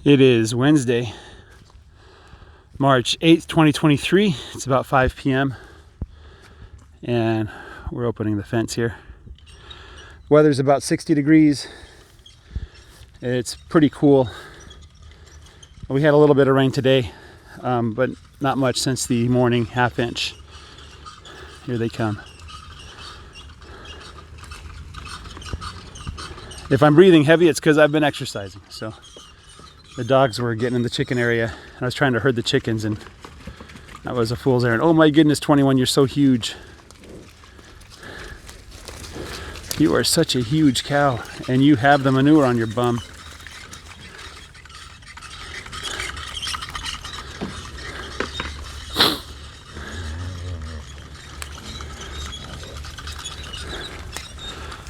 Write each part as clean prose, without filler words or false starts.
It is Wednesday, March 8th, 2023. It's about 5 p.m. and we're opening the fence here. Weather's about 60 degrees. It's pretty cool. We had a little bit of rain today, but not much since the morning half inch. Here they come. If I'm breathing heavy, it's because I've been exercising. So the dogs were getting in the chicken area and I was trying to herd the chickens, and that was a fool's errand. Oh my goodness, 21, you're so huge. You are such a huge cow, and you have the manure on your bum.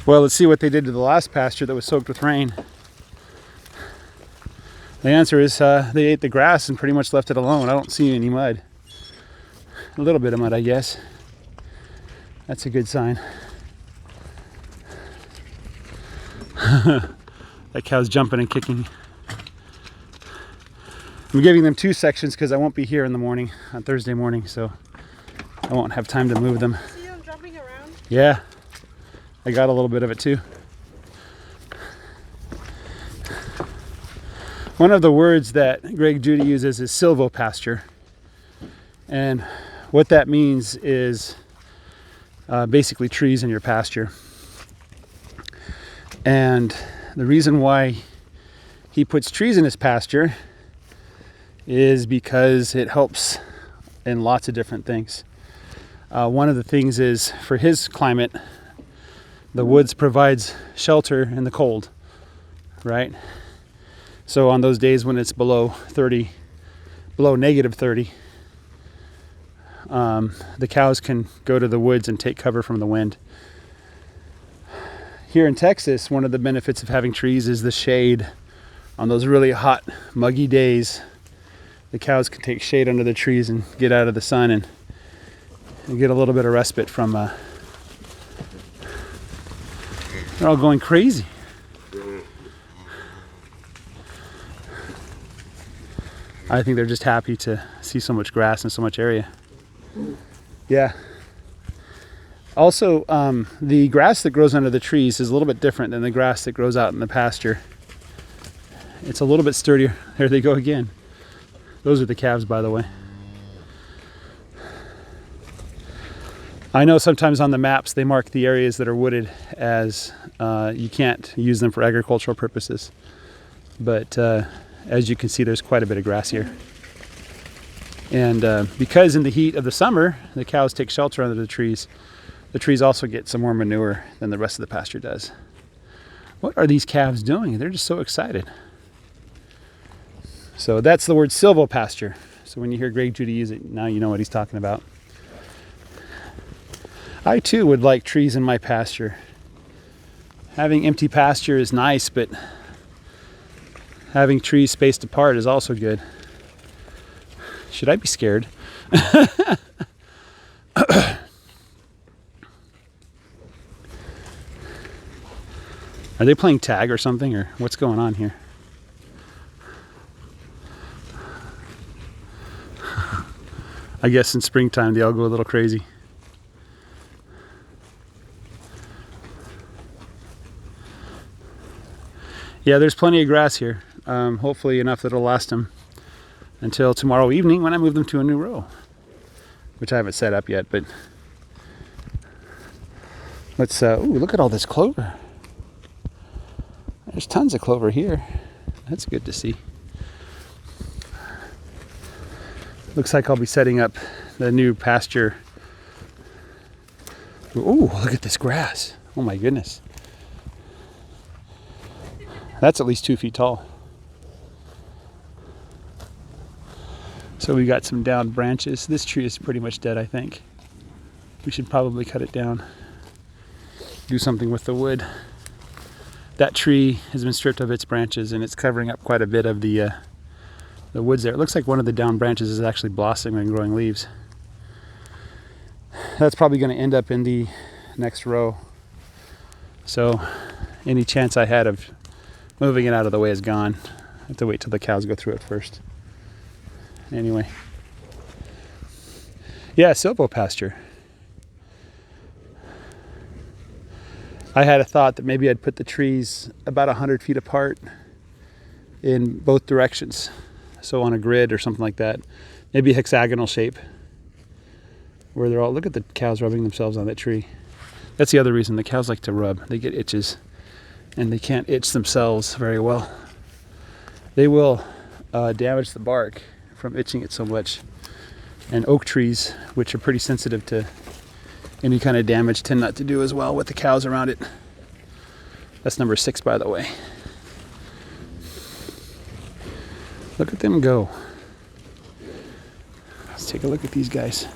Well, let's see what they did to the last pasture that was soaked with rain. The answer is they ate the grass and pretty much left it alone. I don't see any mud. A little bit of mud, I guess. That's a good sign. That cow's jumping and kicking. I'm giving them two sections because I won't be here in the morning, on Thursday morning, so I won't have time to move them. See them jumping around? Yeah, I got a little bit of it too. One of the words that Greg Judy uses is sylvopasture. And what that means is basically trees in your pasture. And the reason why he puts trees in his pasture is because it helps in lots of different things. One of the things is, for his climate, the woods provides shelter in the cold, right? So on those days when it's below 30, below negative 30, the cows can go to the woods and take cover from the wind. Here in Texas, one of the benefits of having trees is the shade. On those really hot, muggy days, the cows can take shade under the trees and get out of the sun and get a little bit of respite from, they're all going crazy. I think they're just happy to see so much grass and so much area. Yeah. Also, the grass that grows under the trees is a little bit different than the grass that grows out in the pasture. It's a little bit sturdier. There they go again. Those are the calves, by the way. I know sometimes on the maps they mark the areas that are wooded as you can't use them for agricultural purposes. But as you can see, there's quite a bit of grass here. And because in the heat of the summer, the cows take shelter under the trees also get some more manure than the rest of the pasture does. What are these calves doing? They're just so excited. So that's the word sylvopasture. So when you hear Greg Judy use it, now you know what he's talking about. I too would like trees in my pasture. Having empty pasture is nice, but having trees spaced apart is also good. Should I be scared? Are they playing tag or something, or what's going on here? I guess in springtime they all go a little crazy. Yeah, there's plenty of grass here. Hopefully enough that it'll last them until tomorrow evening when I move them to a new row, which I haven't set up yet. But let's ooh, look at all this clover. There's tons of clover here. That's good to see. Looks like I'll be setting up the new pasture. Ooh, look at this grass. Oh my goodness. That's at least 2 feet tall. So we got some downed branches. This tree is pretty much dead, I think. We should probably cut it down. Do something with the wood. That tree has been stripped of its branches and it's covering up quite a bit of the woods there. It looks like one of the down branches is actually blossoming and growing leaves. That's probably going to end up in the next row. So any chance I had of moving it out of the way is gone. I have to wait till the cows go through it first. Anyway. Yeah, sylvopasture. I had a thought that maybe I'd put the trees about 100 feet apart in both directions. So on a grid or something like that. Maybe a hexagonal shape. Where they're all, look at the cows rubbing themselves on that tree. That's the other reason the cows like to rub. They get itches. And they can't itch themselves very well. They will damage the bark from itching it so much. And oak trees, which are pretty sensitive to any kind of damage, tend not to do as well with the cows around it. That's number 6, by the way. Look at them go. Let's take a look at these guys.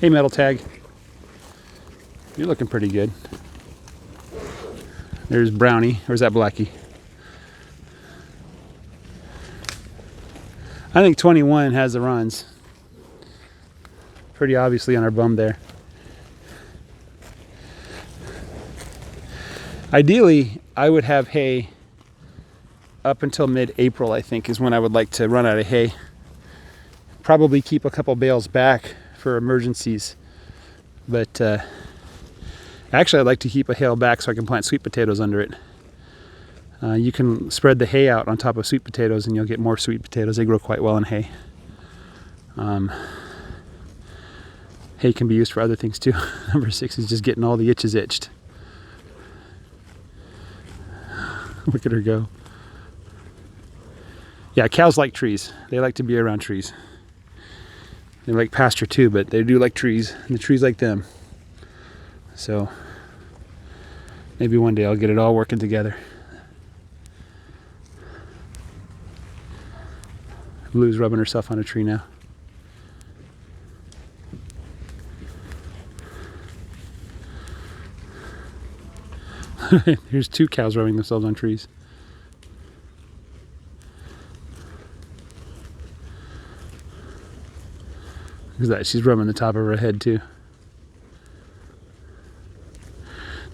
Hey, metal tag. You're looking pretty good. There's Brownie, or is that Blackie? I think 21 has the runs. Pretty obviously on our bum there. Ideally, I would have hay up until mid-April, I think, is when I would like to run out of hay. Probably keep a couple bales back for emergencies. But actually, I'd like to keep a bale back so I can plant sweet potatoes under it. You can spread the hay out on top of sweet potatoes and you'll get more sweet potatoes. They grow quite well in hay. Hay can be used for other things too. Number 6 is just getting all the itches itched. Look at her go. Yeah, cows like trees. They like to be around trees. They like pasture too, but they do like trees, and the trees like them. So maybe one day I'll get it all working together. Blue's rubbing herself on a tree now. Here's 2 cows rubbing themselves on trees. Look at that, she's rubbing the top of her head too.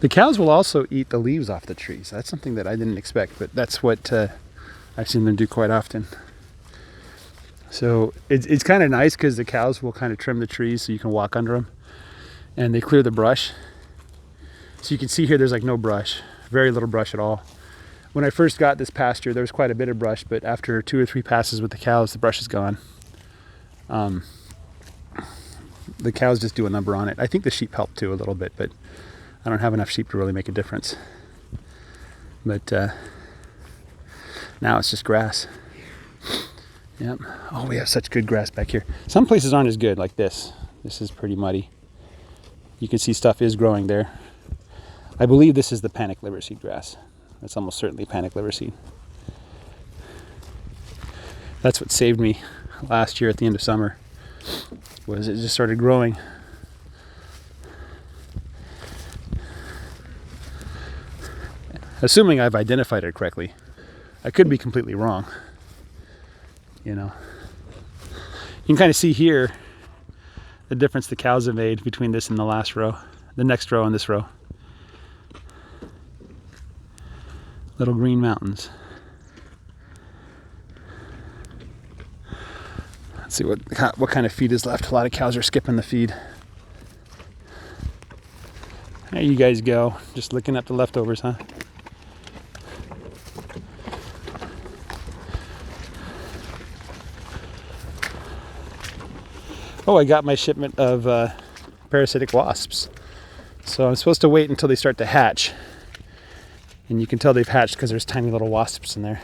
The cows will also eat the leaves off the trees. That's something that I didn't expect, but that's what I've seen them do quite often. So it's kind of nice because the cows will kind of trim the trees so you can walk under them. And they clear the brush. So you can see here there's like no brush, very little brush at all. When I first got this pasture, there was quite a bit of brush, but after 2 or 3 passes with the cows, the brush is gone. The cows just do a number on it. I think the sheep help too a little bit, but I don't have enough sheep to really make a difference. But now it's just grass. Yep. Oh, we have such good grass back here. Some places aren't as good, like this. This is pretty muddy. You can see stuff is growing there. I believe this is the panic liver seed grass. That's almost certainly panic liver seed. That's what saved me last year at the end of summer, was it just started growing. Assuming I've identified it correctly. I could be completely wrong. You know, you can kind of see here the difference the cows have made between this and the last row, the next row and this row. Little green mountains. Let's see what kind of feed is left. A lot of cows are skipping the feed. There you guys go, just looking at the leftovers, huh? Oh, I got my shipment of parasitic wasps. So I'm supposed to wait until they start to hatch. And you can tell they've hatched because there's tiny little wasps in there.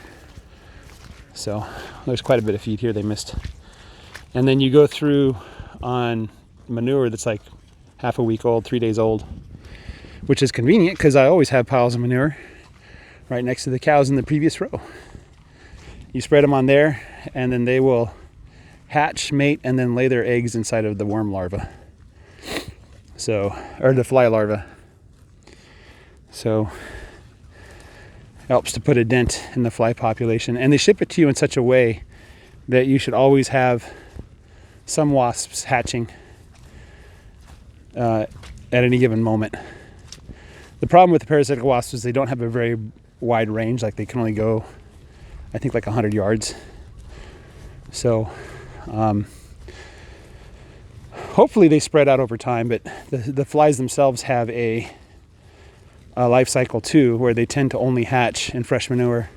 So there's quite a bit of feed here they missed. And then you go through on manure that's like half a week old, 3 days old, which is convenient because I always have piles of manure right next to the cows in the previous row. You spread them on there and then they will hatch, mate, and then lay their eggs inside of the worm larva. So, or the fly larva. So, helps to put a dent in the fly population. And they ship it to you in such a way that you should always have some wasps hatching at any given moment. The problem with the parasitic wasps is they don't have a very wide range. Like they can only go, I think, like 100 yards. So hopefully they spread out over time, but the flies themselves have a life cycle too, where they tend to only hatch in fresh manure.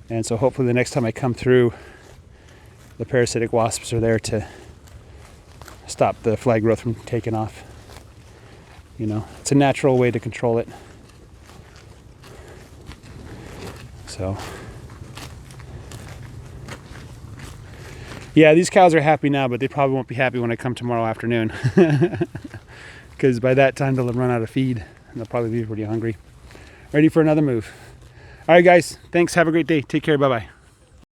And so hopefully the next time I come through, the parasitic wasps are there to stop the fly growth from taking off. You know, it's a natural way to control it. So yeah, these cows are happy now, but they probably won't be happy when I come tomorrow afternoon. Because by that time they'll have run out of feed and they'll probably be pretty hungry. Ready for another move. All right, guys, thanks. Have a great day. Take care. Bye-bye.